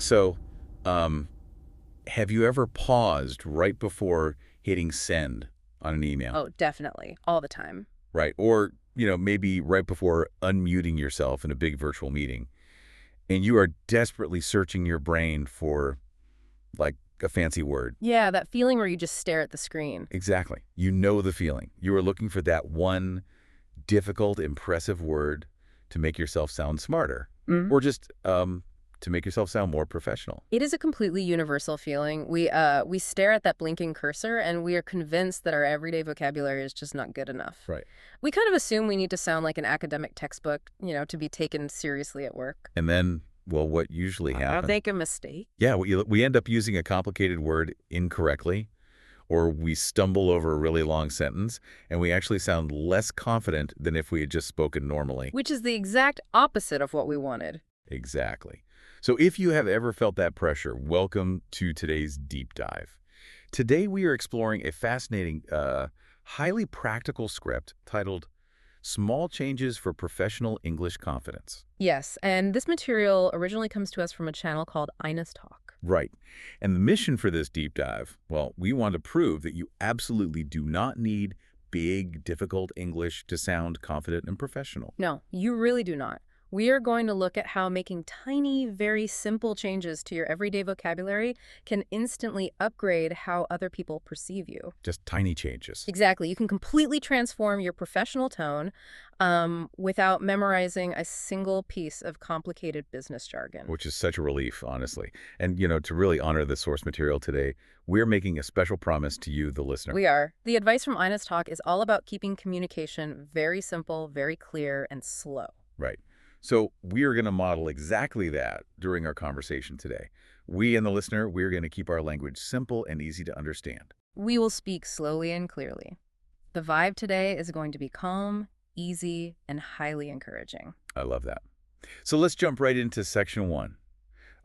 So, um, have you ever paused right before hitting send on an email? Oh, definitely. All the time. Right. Or, maybe right before unmuting yourself in a big virtual meeting, and you are desperately searching your brain for, like, a fancy word. Yeah, that feeling where you just stare at the screen. Exactly. You know the feeling. You are looking for that one difficult, impressive word to make yourself sound smarter, Mm. or just to make yourself sound more professional. It is a completely universal feeling. We stare at that blinking cursor and we are convinced that our everyday vocabulary is just not good enough. Right. We kind of assume we need to sound like an academic textbook, to be taken seriously at work. And then, well, what usually I'll happens? make a mistake. Yeah, we end up using a complicated word incorrectly, or we stumble over a really long sentence, and we actually sound less confident than if we had just spoken normally. Which is the exact opposite of what we wanted. Exactly. So if you have ever felt that pressure, welcome to today's deep dive. Today we are exploring a fascinating, highly practical script titled Small Changes for Professional English Confidence. Yes, and this material originally comes to us from a channel called Aynas Talk. Right. And the mission for this deep dive, well, we want to prove that you absolutely do not need big, difficult English to sound confident and professional. No, you really do not. We are going to look at how making tiny, very simple changes to your everyday vocabulary can instantly upgrade how other people perceive you. Just tiny changes. Exactly. You can completely transform your professional tone without memorizing a single piece of complicated business jargon. Which is such a relief, honestly. And, to really honor the source material today, we're making a special promise to you, the listener. We are. The advice from Ayna's Talk is all about keeping communication very simple, very clear, and slow. Right. So we are going to model exactly that during our conversation today. We and the listener, we're going to keep our language simple and easy to understand. We will speak slowly and clearly. The vibe today is going to be calm, easy, and highly encouraging. I love that. So let's jump right into section 1.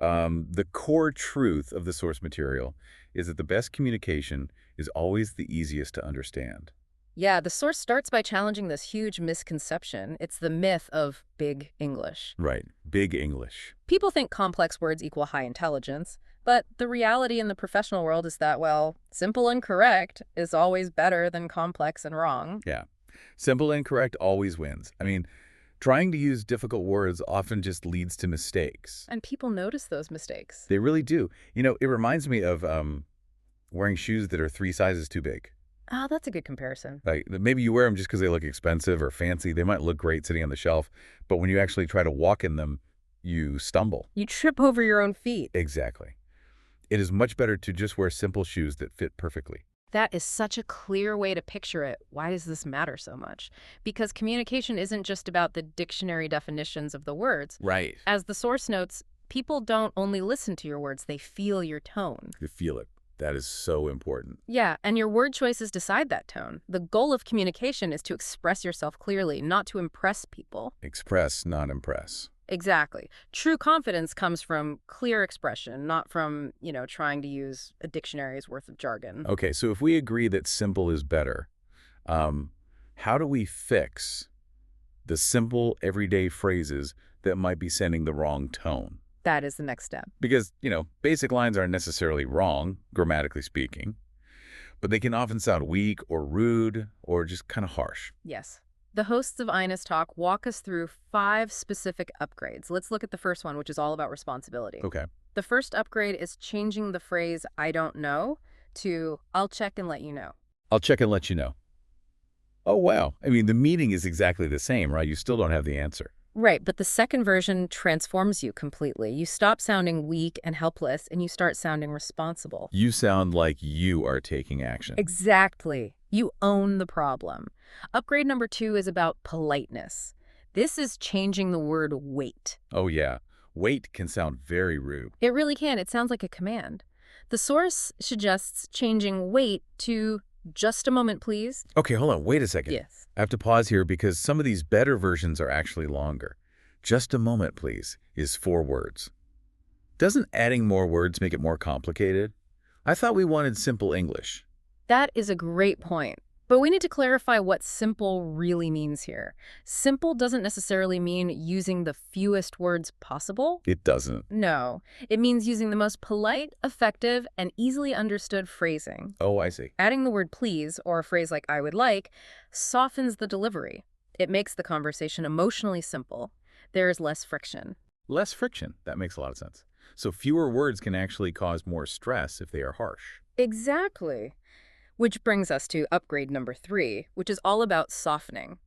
The core truth of the source material is that the best communication is always the easiest to understand. Yeah, the source starts by challenging this huge misconception. It's the myth of big English. Right. Big English. People think complex words equal high intelligence, but the reality in the professional world is that, well, simple and correct is always better than complex and wrong. Yeah. Simple and correct always wins. I mean, trying to use difficult words often just leads to mistakes. And people notice those mistakes. They really do. It reminds me of wearing shoes that are 3 sizes too big. Oh, that's a good comparison. Like, maybe you wear them just because they look expensive or fancy. They might look great sitting on the shelf, but when you actually try to walk in them, you stumble. You trip over your own feet. Exactly. It is much better to just wear simple shoes that fit perfectly. That is such a clear way to picture it. Why does this matter so much? Because communication isn't just about the dictionary definitions of the words. Right. As the source notes, people don't only listen to your words, they feel your tone. You feel it. That is so important. Yeah, and your word choices decide that tone. The goal of communication is to express yourself clearly, not to impress people. Express, not impress. Exactly. True confidence comes from clear expression, not from, trying to use a dictionary's worth of jargon. Okay, so if we agree that simple is better, how do we fix the simple, everyday phrases that might be sending the wrong tone? That is the next step. Because, basic lines aren't necessarily wrong, grammatically speaking, but they can often sound weak or rude or just kind of harsh. Yes. The hosts of Ayna's Talk walk us through 5 specific upgrades. Let's look at the first one, which is all about responsibility. Okay. The first upgrade is changing the phrase, I don't know, to I'll check and let you know. I'll check and let you know. Oh, wow. I mean, the meaning is exactly the same, right? You still don't have the answer. Right, but the second version transforms you completely. You stop sounding weak and helpless, and you start sounding responsible. You sound like you are taking action. Exactly. You own the problem. Upgrade number 2 is about politeness. This is changing the word wait. Oh, yeah. Wait can sound very rude. It really can. It sounds like a command. The source suggests changing wait to just a moment, please. Okay, hold on. Wait a second. Yes. I have to pause here because some of these better versions are actually longer. Just a moment, please, is 4 words. Doesn't adding more words make it more complicated? I thought we wanted simple English. That is a great point. But we need to clarify what simple really means here. Simple doesn't necessarily mean using the fewest words possible. It doesn't. No, it means using the most polite, effective, and easily understood phrasing. Oh, I see. Adding the word please, or a phrase like I would like, softens the delivery. It makes the conversation emotionally simple. There is less friction. Less friction. That makes a lot of sense. So fewer words can actually cause more stress if they are harsh. Exactly. Which brings us to upgrade number 3, which is all about softening.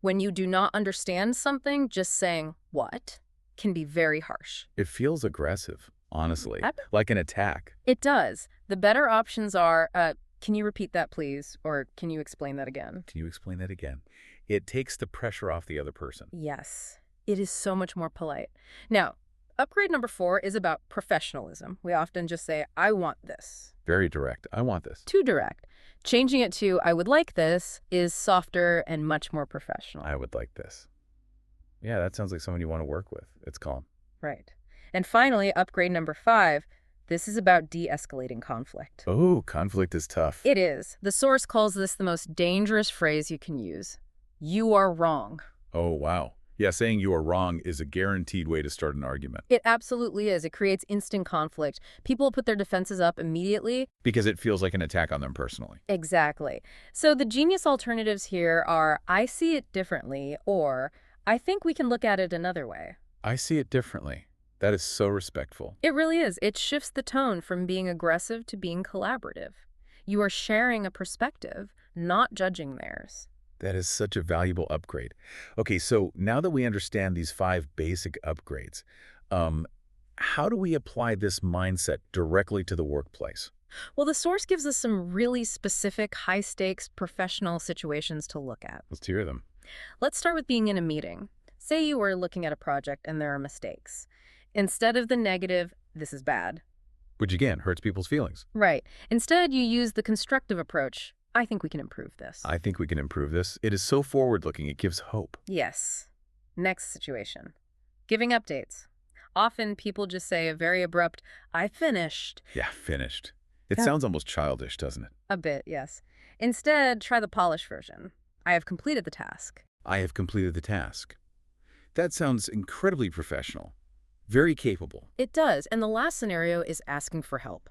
When you do not understand something, just saying what can be very harsh. It feels aggressive, honestly, Yep. like an attack. It does. The better options are, can you repeat that, please? Or can you explain that again? Can you explain that again? It takes the pressure off the other person. Yes, it is so much more polite. Now, upgrade number 4 is about professionalism. We often just say, I want this. Very direct. I want this. Too direct. Changing it to, I would like this, is softer and much more professional. I would like this. Yeah, that sounds like someone you want to work with. It's calm. Right. And finally, upgrade number 5. This is about de-escalating conflict. Oh, conflict is tough. It is. The source calls this the most dangerous phrase you can use. You are wrong. Oh, wow. Yeah, saying you are wrong is a guaranteed way to start an argument. It absolutely is. It creates instant conflict. People put their defenses up immediately. Because it feels like an attack on them personally. Exactly. So the genius alternatives here are, I see it differently, or I think we can look at it another way. I see it differently. That is so respectful. It really is. It shifts the tone from being aggressive to being collaborative. You are sharing a perspective, not judging theirs. That is such a valuable upgrade. Okay, so now that we understand these 5 basic upgrades, how do we apply this mindset directly to the workplace? Well, the source gives us some really specific, high-stakes professional situations to look at. Let's hear them. Let's start with being in a meeting. Say you are looking at a project and there are mistakes. Instead of the negative, this is bad. Which again, hurts people's feelings. Right. Instead, you use the constructive approach. I think we can improve this. I think we can improve this. It is so forward-looking, it gives hope. Yes. Next situation. Giving updates. Often people just say a very abrupt, I finished. Yeah, finished. It Yeah. sounds almost childish, doesn't it? A bit, yes. Instead, try the polished version. I have completed the task. I have completed the task. That sounds incredibly professional. Very capable. It does, and the last scenario is asking for help.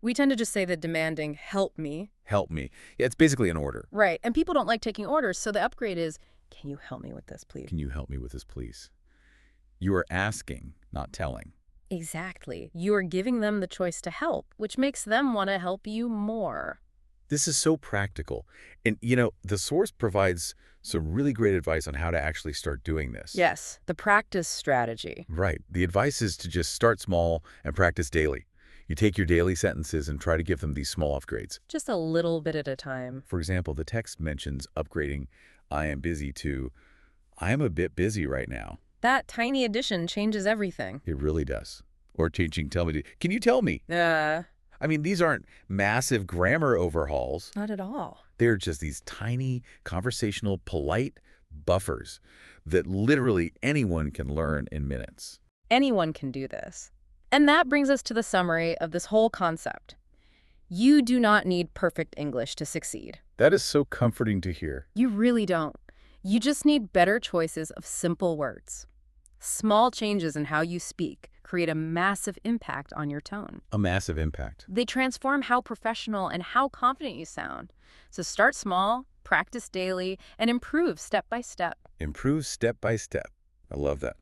We tend to just say the demanding, help me. Help me. Yeah, it's basically an order. Right, and people don't like taking orders, so the upgrade is, can you help me with this, please? Can you help me with this, please? You are asking, not telling. Exactly. You are giving them the choice to help, which makes them want to help you more. This is so practical. And, the source provides some really great advice on how to actually start doing this. Yes, the practice strategy. Right. The advice is to just start small and practice daily. You take your daily sentences and try to give them these small upgrades. Just a little bit at a time. For example, the text mentions upgrading I am busy to I am a bit busy right now. That tiny addition changes everything. It really does. Or changing tell me to, can you tell me? I mean, these aren't massive grammar overhauls. Not at all. They're just these tiny, conversational, polite buffers that literally anyone can learn in minutes. Anyone can do this. And that brings us to the summary of this whole concept. You do not need perfect English to succeed. That is so comforting to hear. You really don't. You just need better choices of simple words. Small changes in how you speak create a massive impact on your tone. A massive impact. They transform how professional and how confident you sound. So start small, practice daily, and improve step by step. Improve step by step. I love that.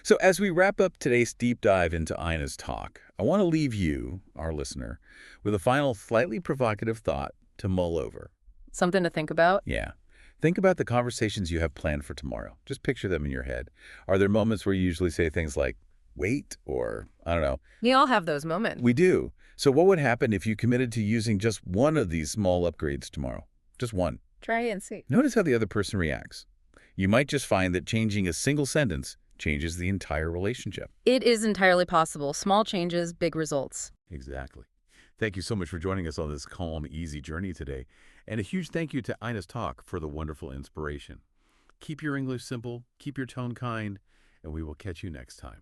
So as we wrap up today's deep dive into Ayna's talk, I want to leave you, our listener, with a final slightly provocative thought to mull over. Something to think about? Yeah. Think about the conversations you have planned for tomorrow. Just picture them in your head. Are there moments where you usually say things like, wait, or, I don't know. We all have those moments. We do. So what would happen if you committed to using just one of these small upgrades tomorrow? Just one. Try and see. Notice how the other person reacts. You might just find that changing a single sentence changes the entire relationship. It is entirely possible. Small changes, big results. Exactly. Thank you so much for joining us on this calm, easy journey today. And a huge thank you to Ayna's talk for the wonderful inspiration. Keep your English simple, keep your tone kind, and we will catch you next time.